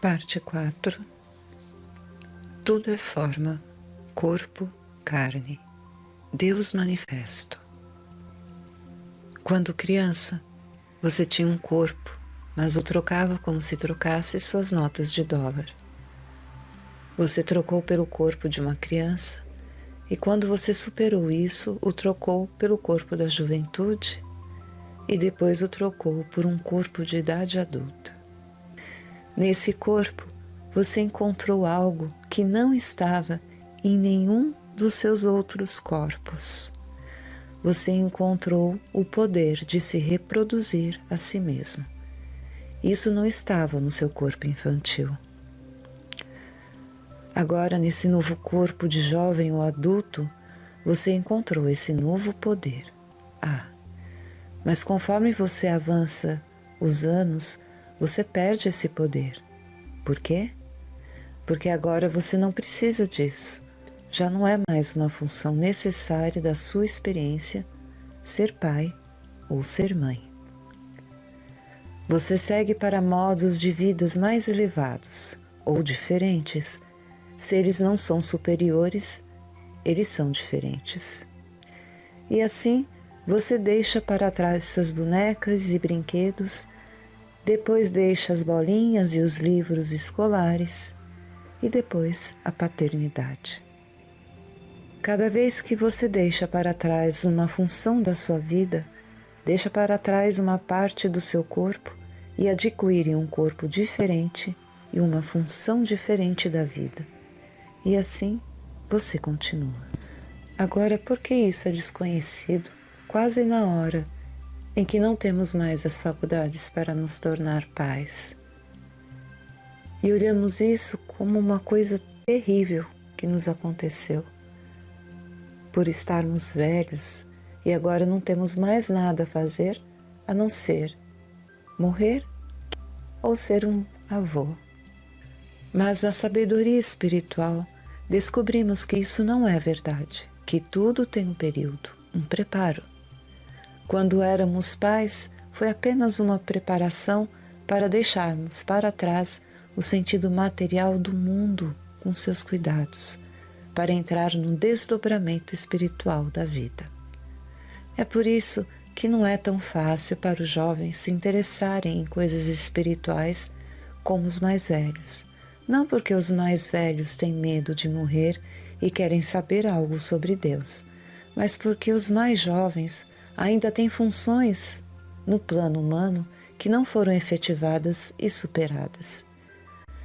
Parte 4. Tudo é forma, corpo, carne, Deus manifesto. Quando criança, você tinha um corpo, mas o trocava como se trocasse suas notas de dólar. Você trocou pelo corpo de uma criança, e quando você superou isso, o trocou pelo corpo da juventude, e depois o trocou por um corpo de idade adulta. Nesse corpo, você encontrou algo que não estava em nenhum dos seus outros corpos. Você encontrou o poder de se reproduzir a si mesmo. Isso não estava no seu corpo infantil. Agora, nesse novo corpo de jovem ou adulto, você encontrou esse novo poder. Mas conforme você avança os anos, você perde esse poder. Por quê? Porque agora você não precisa disso. Já não é mais uma função necessária da sua experiência ser pai ou ser mãe. Você segue para modos de vidas mais elevados ou diferentes. Se eles não são superiores, eles são diferentes. E assim, você deixa para trás suas bonecas e brinquedos, depois deixa as bolinhas e os livros escolares, e depois a paternidade. Cada vez que você deixa para trás uma função da sua vida, deixa para trás uma parte do seu corpo e adquire um corpo diferente e uma função diferente da vida. E assim você continua. Agora, por que isso é desconhecido quase na hora em que não temos mais as faculdades para nos tornar pais? E olhamos isso como uma coisa terrível que nos aconteceu. Por estarmos velhos e agora não temos mais nada a fazer a não ser morrer ou ser um avô. Mas na sabedoria espiritual descobrimos que isso não é verdade, que tudo tem um período, um preparo. Quando éramos pais, foi apenas uma preparação para deixarmos para trás o sentido material do mundo com seus cuidados, para entrar no desdobramento espiritual da vida. É por isso que não é tão fácil para os jovens se interessarem em coisas espirituais como os mais velhos. Não porque os mais velhos têm medo de morrer e querem saber algo sobre Deus, mas porque os mais jovens ainda têm funções no plano humano que não foram efetivadas e superadas.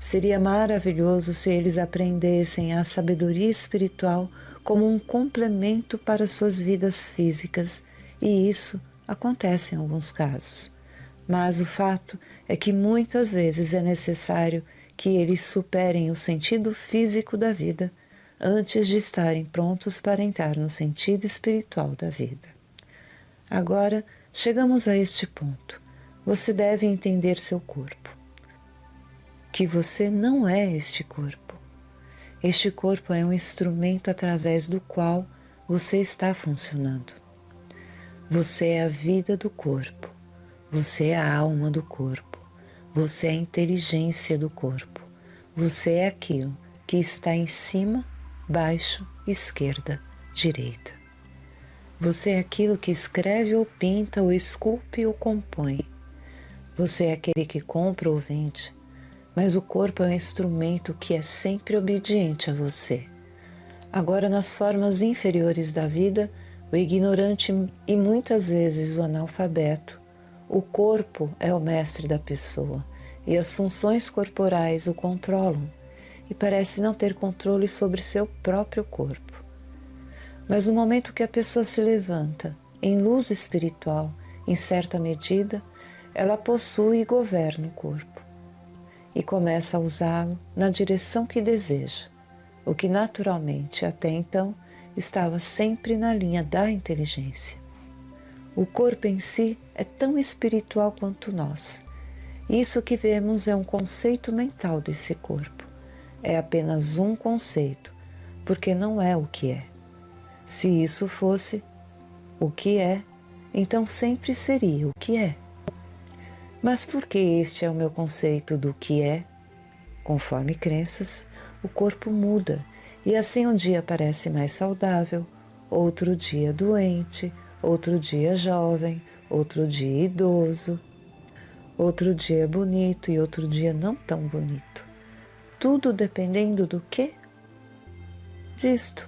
Seria maravilhoso se eles aprendessem a sabedoria espiritual como um complemento para suas vidas físicas, e isso acontece em alguns casos. Mas o fato é que muitas vezes é necessário que eles superem o sentido físico da vida antes de estarem prontos para entrar no sentido espiritual da vida. Agora, chegamos a este ponto. Você deve entender seu corpo. Que você não é este corpo. Este corpo é um instrumento através do qual você está funcionando. Você é a vida do corpo. Você é a alma do corpo. Você é a inteligência do corpo. Você é aquilo que está em cima, baixo, esquerda, direita. Você é aquilo que escreve ou pinta ou esculpe ou compõe. Você é aquele que compra ou vende. Mas o corpo é um instrumento que é sempre obediente a você. Agora, nas formas inferiores da vida, o ignorante e muitas vezes o analfabeto, o corpo é o mestre da pessoa e as funções corporais o controlam e parece não ter controle sobre seu próprio corpo. Mas no momento que a pessoa se levanta em luz espiritual, em certa medida, ela possui e governa o corpo e começa a usá-lo na direção que deseja, o que naturalmente até então estava sempre na linha da inteligência. O corpo em si é tão espiritual quanto nós. Isso que vemos é um conceito mental desse corpo. É apenas um conceito, porque não é o que é. Se isso fosse o que é, então sempre seria o que é. Mas por que este é o meu conceito do que é? Conforme crenças, o corpo muda e assim um dia parece mais saudável, outro dia doente, outro dia jovem, outro dia idoso, outro dia bonito e outro dia não tão bonito. Tudo dependendo do quê? Disto,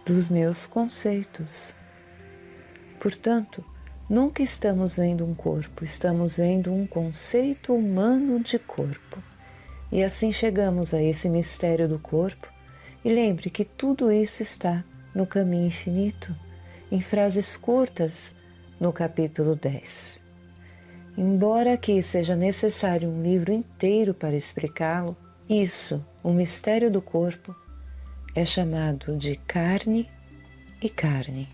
dos meus conceitos. Portanto, nunca estamos vendo um corpo, estamos vendo um conceito humano de corpo. E assim chegamos a esse mistério do corpo. E lembre que tudo isso está no Caminho Infinito, em frases curtas no capítulo 10. Embora aqui seja necessário um livro inteiro para explicá-lo, isso, o mistério do corpo, é chamado de carne e carne.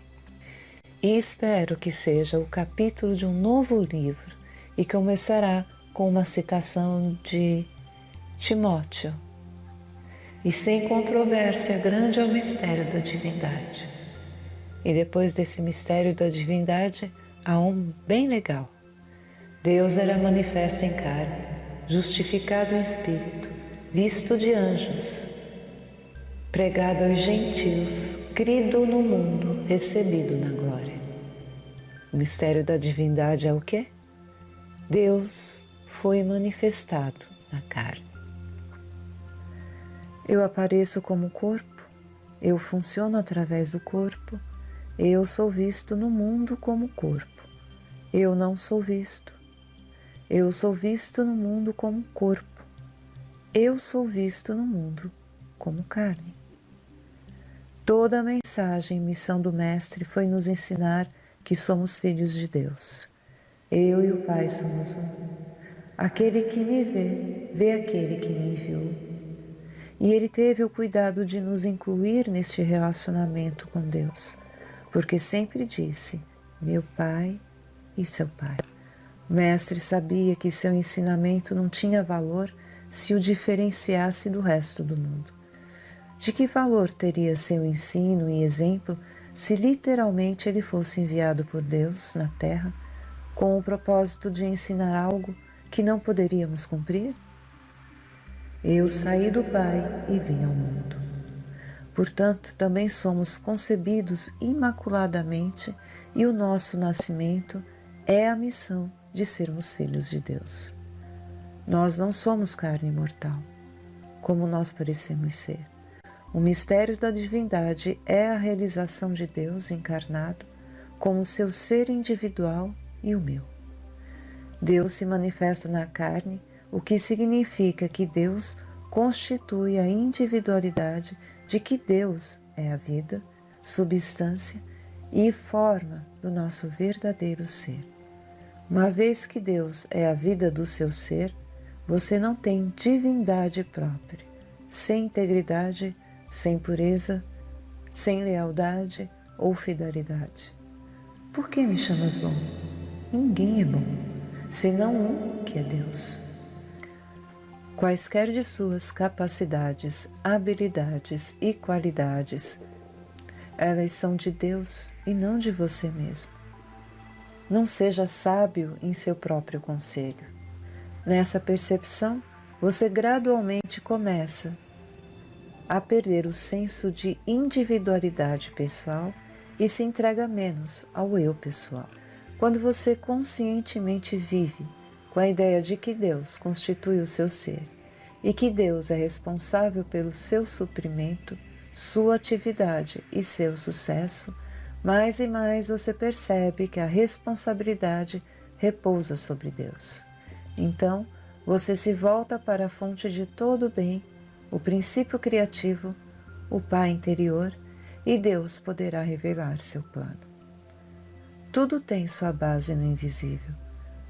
E espero que seja o capítulo de um novo livro e começará com uma citação de Timóteo. E sem controvérsia, grande é o mistério da divindade. E depois desse mistério da divindade, há um bem legal. Deus era manifesto em carne, justificado em espírito, visto de anjos, pregado aos gentios, crido no mundo, recebido na glória. O mistério da divindade é o quê? Deus foi manifestado na carne. Eu apareço como corpo, eu funciono através do corpo, eu sou visto no mundo como corpo. Eu não sou visto. Eu sou visto no mundo como corpo. Eu sou visto no mundo como carne. Toda a mensagem e missão do Mestre foi nos ensinar que somos filhos de Deus. Eu e o Pai somos um. Aquele que me vê, vê aquele que me enviou. E Ele teve o cuidado de nos incluir neste relacionamento com Deus, porque sempre disse, meu Pai e seu Pai. O Mestre sabia que seu ensinamento não tinha valor se o diferenciasse do resto do mundo. De que valor teria seu ensino e exemplo se literalmente ele fosse enviado por Deus na Terra com o propósito de ensinar algo que não poderíamos cumprir? Eu saí do Pai e vim ao mundo. Portanto, também somos concebidos imaculadamente e o nosso nascimento é a missão de sermos filhos de Deus. Nós não somos carne mortal, como nós parecemos ser. O mistério da divindade é a realização de Deus encarnado como seu ser individual e o meu. Deus se manifesta na carne, o que significa que Deus constitui a individualidade de que Deus é a vida, substância e forma do nosso verdadeiro ser. Uma vez que Deus é a vida do seu ser, você não tem divindade própria, sem integridade, sem pureza, sem lealdade ou fidelidade. Por que me chamas bom? Ninguém é bom, senão um que é Deus. Quaisquer de suas capacidades, habilidades e qualidades, elas são de Deus e não de você mesmo. Não seja sábio em seu próprio conselho. Nessa percepção, você gradualmente começa a perder o senso de individualidade pessoal e se entrega menos ao eu pessoal. Quando você conscientemente vive com a ideia de que Deus constitui o seu ser e que Deus é responsável pelo seu suprimento, sua atividade e seu sucesso, mais e mais você percebe que a responsabilidade repousa sobre Deus. Então, você se volta para a fonte de todo o bem, o princípio criativo, o Pai interior, e Deus poderá revelar seu plano. Tudo tem sua base no invisível,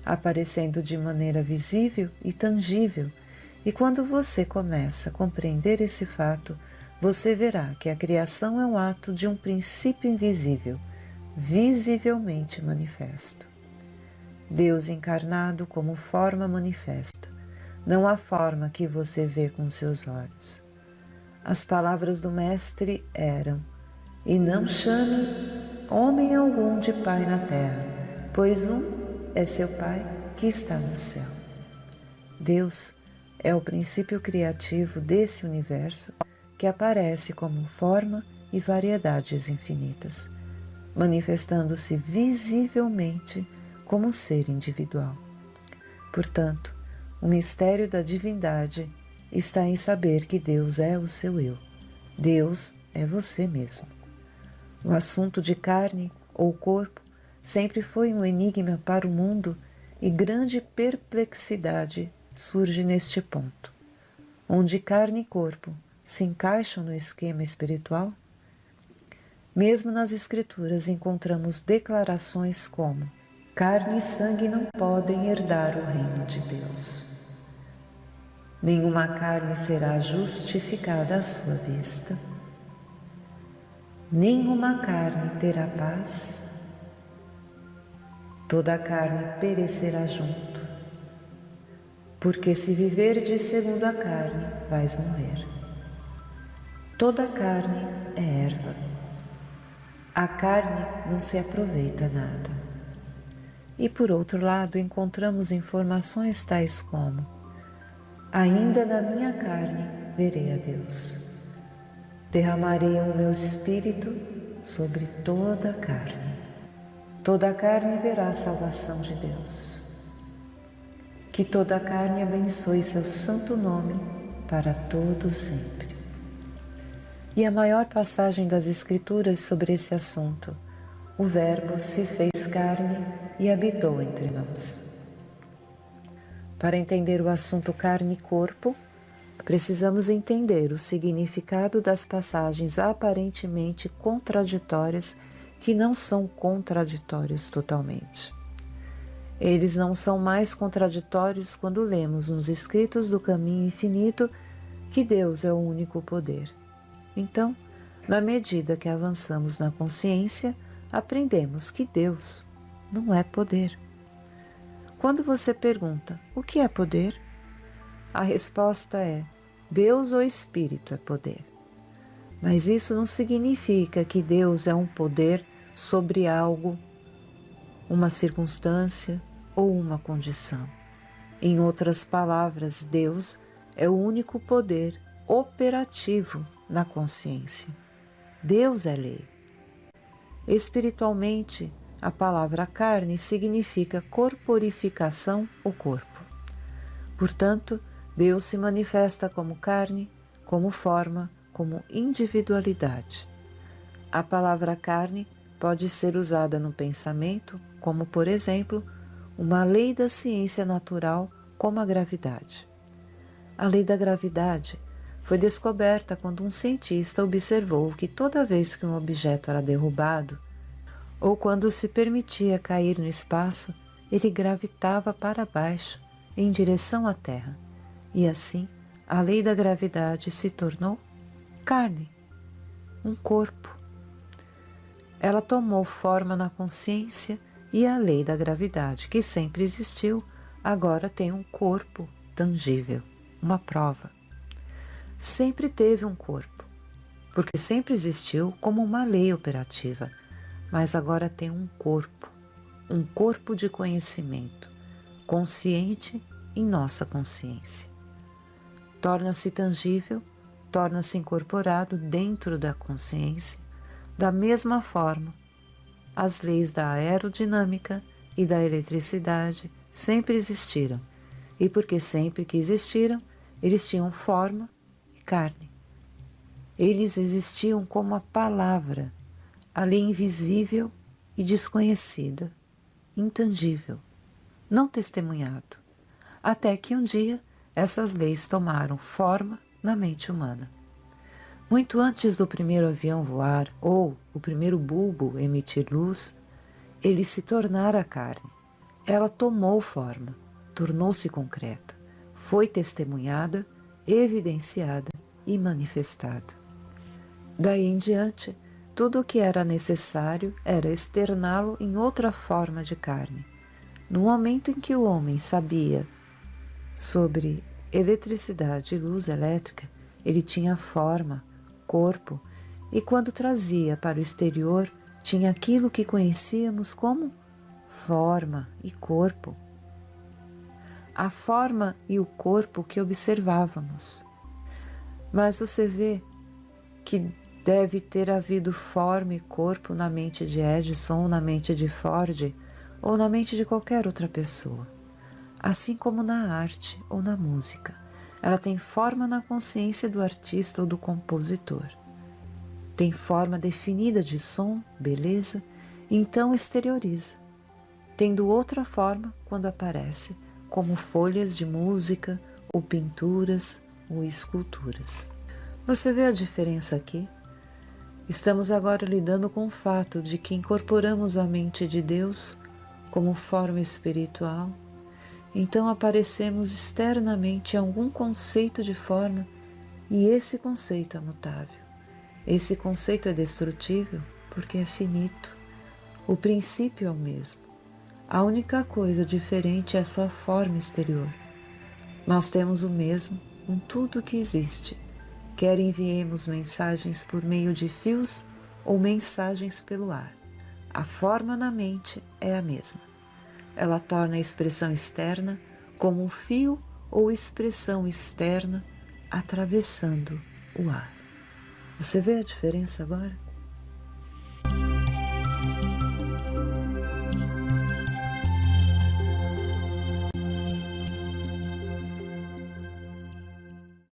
aparecendo de maneira visível e tangível, e quando você começa a compreender esse fato, você verá que a criação é um ato de um princípio invisível, visivelmente manifesto. Deus encarnado como forma manifesta, não a forma que você vê com seus olhos. As palavras do Mestre eram: e não chame homem algum de Pai na terra, pois um é seu Pai que está no céu. Deus é o princípio criativo desse universo que aparece como forma e variedades infinitas, manifestando-se visivelmente como ser individual. Portanto, o mistério da divindade está em saber que Deus é o seu eu. Deus é você mesmo. O assunto de carne ou corpo sempre foi um enigma para o mundo e grande perplexidade surge neste ponto. Onde carne e corpo se encaixam no esquema espiritual? Mesmo nas Escrituras encontramos declarações como: carne e sangue não podem herdar o reino de Deus. Nenhuma carne será justificada à sua vista. Nenhuma carne terá paz. Toda a carne perecerá junto. Porque se viverdes segundo a carne, vais morrer. Toda a carne é erva. A carne não se aproveita nada. E por outro lado, encontramos informações tais como: ainda na minha carne verei a Deus. Derramarei o meu espírito sobre toda a carne. Toda a carne verá a salvação de Deus. Que toda a carne abençoe seu santo nome para todo sempre. E a maior passagem das Escrituras sobre esse assunto: o Verbo se fez carne e habitou entre nós. Para entender o assunto carne e corpo, precisamos entender o significado das passagens aparentemente contraditórias que não são contraditórias totalmente. Eles não são mais contraditórios quando lemos nos escritos do caminho infinito que Deus é o único poder. Então, na medida que avançamos na consciência, aprendemos que Deus não é poder. Quando você pergunta: o que é poder? A resposta é: Deus ou Espírito é poder. Mas isso não significa que Deus é um poder sobre algo, uma circunstância ou uma condição. Em outras palavras, Deus é o único poder operativo na consciência. Deus é lei. Espiritualmente, a palavra carne significa corporificação ou corpo. Portanto, Deus se manifesta como carne, como forma, como individualidade. A palavra carne pode ser usada no pensamento, como, por exemplo, uma lei da ciência natural, como a gravidade. A lei da gravidade foi descoberta quando um cientista observou que toda vez que um objeto era derrubado, ou quando se permitia cair no espaço, ele gravitava para baixo, em direção à Terra. E assim, a lei da gravidade se tornou carne, um corpo. Ela tomou forma na consciência e a lei da gravidade, que sempre existiu, agora tem um corpo tangível, uma prova. Sempre teve um corpo, porque sempre existiu como uma lei operativa, mas agora tem um corpo de conhecimento, consciente em nossa consciência. Torna-se tangível, torna-se incorporado dentro da consciência, da mesma forma. As leis da aerodinâmica e da eletricidade sempre existiram, e porque sempre que existiram, eles tinham forma e carne. Eles existiam como a palavra, a lei invisível e desconhecida, intangível, não testemunhado, até que um dia essas leis tomaram forma na mente humana. Muito antes do primeiro avião voar ou o primeiro bulbo emitir luz, ele se tornara carne. Ela tomou forma, tornou-se concreta, foi testemunhada, evidenciada e manifestada. Daí em diante, tudo o que era necessário era externá-lo em outra forma de carne. No momento em que o homem sabia sobre eletricidade e luz elétrica, ele tinha forma, corpo, e quando trazia para o exterior, tinha aquilo que conhecíamos como forma e corpo. a forma e o corpo que observávamos. Mas você vê que deve ter havido forma e corpo na mente de Edison, ou na mente de Ford, ou na mente de qualquer outra pessoa. Assim como na arte ou na música, ela tem forma na consciência do artista ou do compositor. Tem forma definida de som, beleza, e então exterioriza, tendo outra forma quando aparece, como folhas de música, ou pinturas, ou esculturas. Você vê a diferença aqui? Estamos agora lidando com o fato de que incorporamos a mente de Deus como forma espiritual, então aparecemos externamente a algum conceito de forma, e esse conceito é mutável. Esse conceito é destrutível porque é finito. O princípio é o mesmo. A única coisa diferente é a sua forma exterior. Nós temos o mesmo com tudo que existe, quer enviemos mensagens por meio de fios ou mensagens pelo ar. A forma na mente é a mesma. Ela torna a expressão externa como um fio ou expressão externa atravessando o ar. Você vê a diferença agora?